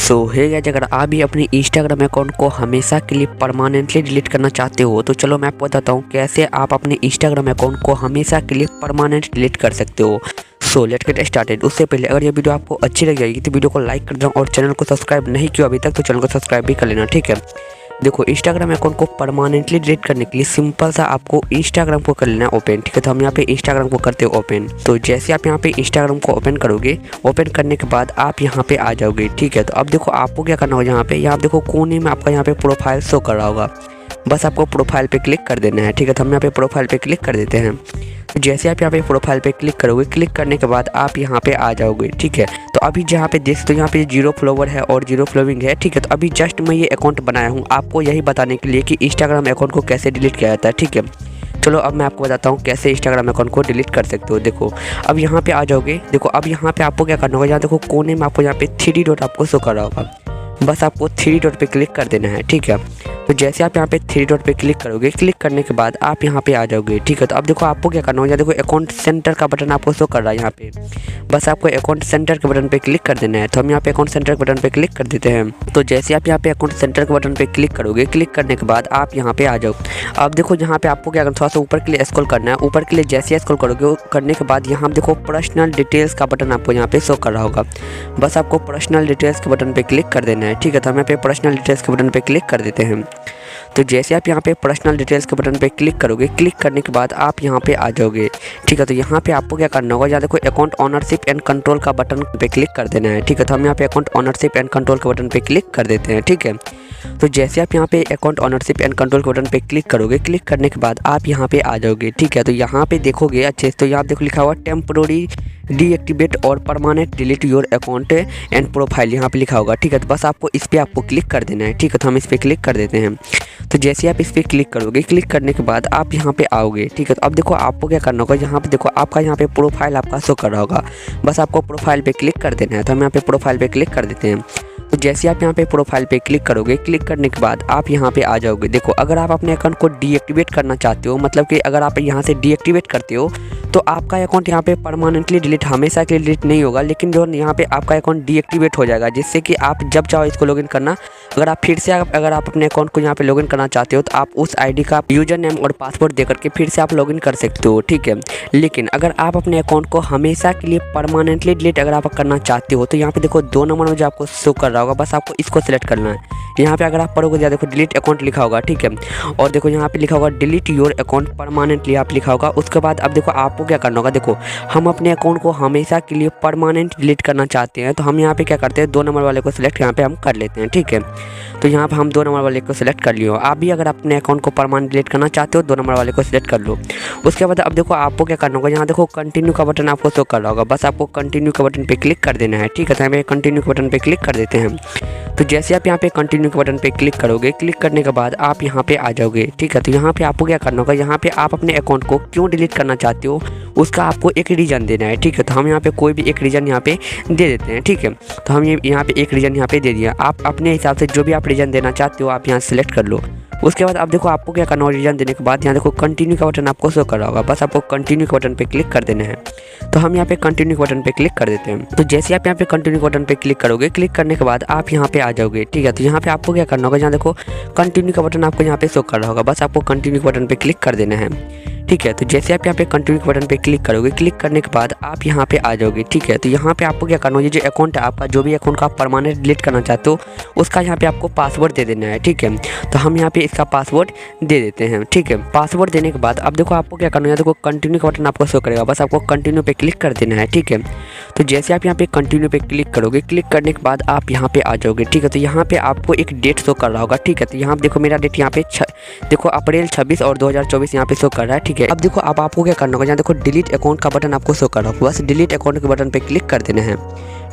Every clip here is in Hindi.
सो हे गाइस, अगर आप भी अपने इंस्टाग्राम अकाउंट को हमेशा के लिए परमानेंटली डिलीट करना चाहते हो तो चलो मैं आपको बताता हूँ कैसे आप अपने इंस्टाग्राम अकाउंट को हमेशा के लिए परमानेंट डिलीट कर सकते हो। So let's get started. उससे पहले अगर ये वीडियो आपको अच्छी लग जाएगी तो वीडियो को लाइक कर दो और चैनल को सब्सक्राइब नहीं किया अभी तक तो चैनल को सब्सक्राइब भी कर लेना, ठीक है। देखो, इंस्टाग्राम अकाउंट को परमानेंटली डिलीट करने के लिए सिंपल सा आपको इंस्टाग्राम को कर लेना है ओपन, ठीक है। तो हम यहाँ पे इंस्टाग्राम को करते हैं ओपन। तो जैसे आप यहाँ पे इंस्टाग्राम को ओपन करोगे, ओपन करने के बाद आप यहाँ पे आ जाओगे, ठीक है। तो अब देखो आपको क्या करना होगा, यहाँ देखो कोने में आपका यहाँ पे प्रोफाइल शो कर रहा होगा, बस आपको प्रोफाइल पे क्लिक कर देना है, ठीक है। तो हम यहाँ पे प्रोफाइल पे क्लिक कर देते हैं। तो जैसे आप यहाँ पे प्रोफाइल पे क्लिक करोगे, क्लिक करने के बाद आप यहाँ पे आ जाओगे, ठीक है। तो अभी जहाँ पे देख तो यहाँ पे 0 फॉलोवर है और 0 फॉलोइंग है, ठीक है। तो अभी जस्ट मैं ये अकाउंट बनाया हूँ आपको यही बताने के लिए कि इंस्टाग्राम अकाउंट को कैसे डिलीट किया जाता है, ठीक है। चलो अब मैं आपको बताता हूँ कैसे इंस्टाग्राम अकाउंट को डिलीट कर सकते हो। देखो अब यहाँ पे आ जाओगे, देखो अब यहाँ पे आपको क्या करना होगा, यहाँ देखो कोने में आपको यहाँ पे 3 डॉट आपको शो कर रहा होगा, बस आपको 3 डॉट पे क्लिक कर देना है, ठीक है। तो जैसे आप यहाँ पे 3 डॉट पे क्लिक करोगे, क्लिक करने के बाद आप यहाँ पे आ जाओगे, ठीक है। तो अब देखो आपको क्या करना होगा, देखो अकाउंट सेंटर का बटन आपको शो कर रहा है यहाँ पे, बस आपको अकाउंट सेंटर के बटन पे क्लिक कर देना है। तो हम यहाँ पे अकाउंट सेंटर के बटन पे क्लिक कर देते हैं। तो जैसे आप यहाँ पे अकाउंट सेंटर के बटन पे क्लिक करोगे, क्लिक करने के बाद आप यहाँ पे आ जाओ। अब देखो यहाँ पे आपको क्या करना, थोड़ा सा ऊपर के लिए स्क्रॉल करना है। ऊपर के लिए जैसे स्क्रॉल करोगे करने के बाद यहाँ देखो पर्सनल डिटेल्स का बटन आपको यहाँ पे शो कर रहा होगा, बस आपको पर्सनल डिटेल्स के बटन पे क्लिक कर देना है, ठीक है। तो हम यहाँ पे पर्सनल डिटेल्स के बटन पे क्लिक कर देते हैं। तो जैसे आप यहाँ पे पर्सनल डिटेल्स के बटन पे क्लिक करोगे, क्लिक करने के बाद आप यहाँ पे आ जाओगे, ठीक है। तो यहाँ पे आपको क्या करना होगा, यहाँ देखो अकाउंट ऑनरशिप एंड कंट्रोल का बटन पे क्लिक कर देना है, ठीक है। तो हम यहाँ पे अकाउंट ऑनरशिप एंड कंट्रोल के बटन पे क्लिक कर देते हैं, ठीक है। तो जैसे आप यहाँ पे अकाउंट ऑनरशिप एंड कंट्रोल के बटन पे क्लिक करोगे, क्लिक करने के बाद आप यहाँ पे आ जाओगे, ठीक है। तो यहाँ पे देखोगे अच्छे से, तो यहाँ देखो लिखा हुआ टेम्पोररी डीएक्टिवेट और permanent delete your account and profile यहाँ पे लिखा होगा, ठीक है। तो बस आपको इस पर आपको क्लिक कर देना है, ठीक है। तो हम इस पर क्लिक कर देते हैं। तो जैसे आप इस पर क्लिक करोगे, क्लिक करने के बाद आप यहाँ पे आओगे, ठीक है। तो अब देखो आपको क्या करना होगा, यहाँ पे देखो आपका यहाँ पे प्रोफाइल आपका शो कर रहा होगा, बस आपको प्रोफाइल पे क्लिक कर देना है। तो हम यहाँ पे प्रोफाइल पे क्लिक कर देते हैं। तो जैसे आप यहाँ पे प्रोफाइल पे क्लिक करोगे, क्लिक करने के बाद आप यहाँ पे आ जाओगे। देखो अगर आप अपने अकाउंट को डीएक्टिवेट करना चाहते हो, मतलब कि अगर आप यहाँ से डीएक्टिवेट करते हो तो आपका अकाउंट यहाँ पे परमानेंटली डिलीट हमेशा के लिए डिलीट नहीं होगा, लेकिन जो यहाँ पे आपका अकाउंट डीएक्टिवेट हो जाएगा, जिससे कि आप जब चाहो इसको लॉगिन करना, अगर आप फिर से अगर आप अपने अकाउंट को यहाँ पे लॉगिन करना चाहते हो तो आप उस आईडी का यूजर नेम और पासवर्ड दे करके फिर से आप लॉगिन कर सकते हो, ठीक है। लेकिन अगर आप अपने अकाउंट को हमेशा के लिए परमानेंटली डिलीट अगर आप करना चाहते हो तो यहाँ पे देखो 2 नंबर में जो आपको शो कर रहा होगा, बस आपको इसको सिलेक्ट करना है। यहाँ पे अगर आप पढ़ोगे या देखो डिलीट अकाउंट लिखा होगा, ठीक है। और देखो यहाँ पे लिखा होगा डिलीट योर अकाउंट परमानेंटली आप लिखा होगा। उसके बाद अब देखो आपको क्या करना होगा, देखो हम अपने अकाउंट को हमेशा के लिए परमानेंट डिलीट करना चाहते हैं तो हम यहाँ पे क्या करते हैं, 2 नंबर वाले को सिलेक्ट यहाँ पे हम कर लेते हैं, ठीक है। तो यहाँ पे हम 2 नंबर वाले को सिलेक्ट कर लियो। आप भी अगर अपने अकाउंट को परमानेंट डिलीट करना चाहते हो 2 नंबर वाले को सिलेक्ट कर लो। उसके बाद अब देखो आपको क्या करना होगा, यहाँ देखो कंटिन्यू का बटन आपको शो कर रहा होगा, बस आपको कंटिन्यू के बटन पे क्लिक कर देना है, ठीक है। तो यहाँ पे कंटिन्यू के बटन पे क्लिक कर देते हैं। तो जैसे आप यहाँ पे कंटिन्यू के बटन पे क्लिक करोगे, क्लिक करने के बाद आप यहाँ पे आ जाओगे, ठीक है। तो यहाँ पे आपको क्या करना होगा, यहाँ पे आप अपने अकाउंट को क्यों डिलीट करना चाहते हो उसका आपको एक रीज़न देना है, ठीक है। तो हम यहाँ पे कोई भी एक रीज़न यहाँ पे दे देते हैं, ठीक है। तो हम ये यहाँ पे एक रीज़न यहाँ पे दे दिया। आप अपने हिसाब से जो भी आप रीज़न देना चाहते हो आप यहाँ सेलेक्ट कर लो। उसके बाद अब देखो आपको क्या करना होगा, रीज़न देने के बाद यहाँ देखो कंटिन्यू का बटन आपको शो कर रहा होगा, बस आपको कंटिन्यू के बटन पे क्लिक कर देना है। तो हम यहाँ पे कंटिन्यू के बटन पे क्लिक कर देते हैं। तो जैसे आप यहाँ पे कंटिन्यू के बटन पे क्लिक करोगे, क्लिक करने के बाद आप यहाँ पे आ जाओगे, ठीक है। तो यहाँ पे आपको क्या करना होगा, यहाँ देखो कंटिन्यू का बटन आपको यहाँ पे शो कर रहा होगा, बस आपको कंटिन्यू के बटन पे क्लिक कर देना है, ठीक है। तो जैसे आप यहाँ पे कंटिन्यू के बटन पे क्लिक करोगे, क्लिक करने के बाद आप यहाँ पे आ जाओगे, ठीक है। तो यहाँ पे आपको क्या करना होगा, जो अकाउंट है आपका, जो भी अकाउंट का आप परमानेंट डिलीट करना चाहते हो उसका यहाँ पे आपको पासवर्ड दे देना है, ठीक है। तो हम यहाँ पे इसका पासवर्ड दे देते हैं, ठीक है। पासवर्ड देने के बाद अब देखो आपको क्या करना है, देखो कंटिन्यू का बटन आपको शो करेगा, बस आपको कंटिन्यू पे क्लिक कर देना है, ठीक है। तो जैसे आप यहाँ पे कंटिन्यू पे क्लिक करोगे, क्लिक करने के बाद आप यहाँ पे आ जाओगे, ठीक है। तो यहाँ पे आपको एक डेट शो कर रहा होगा, ठीक है। तो यहाँ देखो मेरा डेट यहाँ पे देखो अप्रैल 26 और 2024 यहाँ पे शो कर रहा है, ठीक है। अब देखो अब आपको क्या करना होगा, यहाँ देखो डिलीट अकाउंट का बटन आपको शो कर रहा होगा, बस डिलीट अकाउंट के बटन पे क्लिक कर देना है,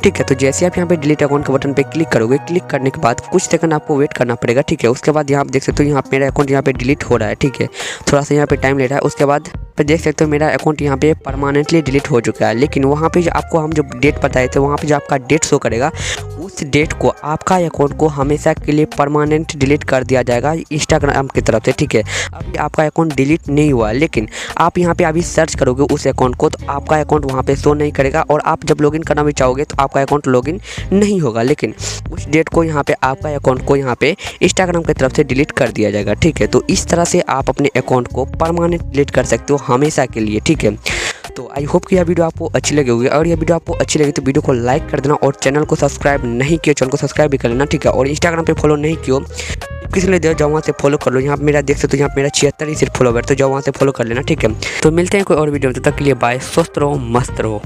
ठीक है। तो जैसे आप यहाँ पे डिलीट अकाउंट के बटन पे क्लिक करोगे, क्लिक करने के बाद कुछ सेकंड आपको वेट करना पड़ेगा, ठीक है। उसके बाद यहाँ आप देख सकते हो यहाँ मेरा अकाउंट यहाँ पे डिलीट हो रहा है, ठीक है। थोड़ा सा यहाँ पे टाइम ले रहा है। उसके बाद पे देख सकते हो मेरा अकाउंट यहाँ पे परमानेंटली डिलीट हो चुका है। लेकिन वहाँ पे जो आपको हम जो डेट बताए थे वहाँ पे जो आपका डेट शो करेगा उस डेट को आपका अकाउंट को हमेशा के लिए परमानेंट डिलीट कर दिया जाएगा इंस्टाग्राम की तरफ से, ठीक है। अभी आपका अकाउंट डिलीट नहीं हुआ, लेकिन आप यहाँ पे अभी सर्च करोगे उस अकाउंट को तो आपका अकाउंट वहाँ पे शो नहीं करेगा और आप जब लॉगिन करना भी चाहोगे तो आपका अकाउंट लॉगिन नहीं होगा। लेकिन उस डेट को यहाँ पे आपका अकाउंट को यहाँ पे इंस्टाग्राम की तरफ से डिलीट कर दिया जाएगा, ठीक है। तो इस तरह से आप अपने अकाउंट को परमानेंट डिलीट कर सकते हो हमेशा के लिए, ठीक है। तो आई होप कि यह वीडियो आपको अच्छी लगी होगी। और यह वीडियो आपको अच्छी लगी तो वीडियो को लाइक कर देना और चैनल को सब्सक्राइब नहीं किया चैनल को सब्सक्राइब भी कर लेना, ठीक है। और इंस्टाग्राम पे फॉलो नहीं किया किसी ने जाओ वहाँ से फॉलो कर लो। यहाँ पे मेरा देख सकते हो यहाँ पे मेरा 76 ही सिर्फ फॉलोवर, तो जाओ वहाँ से फॉलो कर लेना, ठीक है। तो मिलते हैं कोई और वीडियो में, तब तक के लिए बाय। स्वस्थ रहो, मस्त रहो।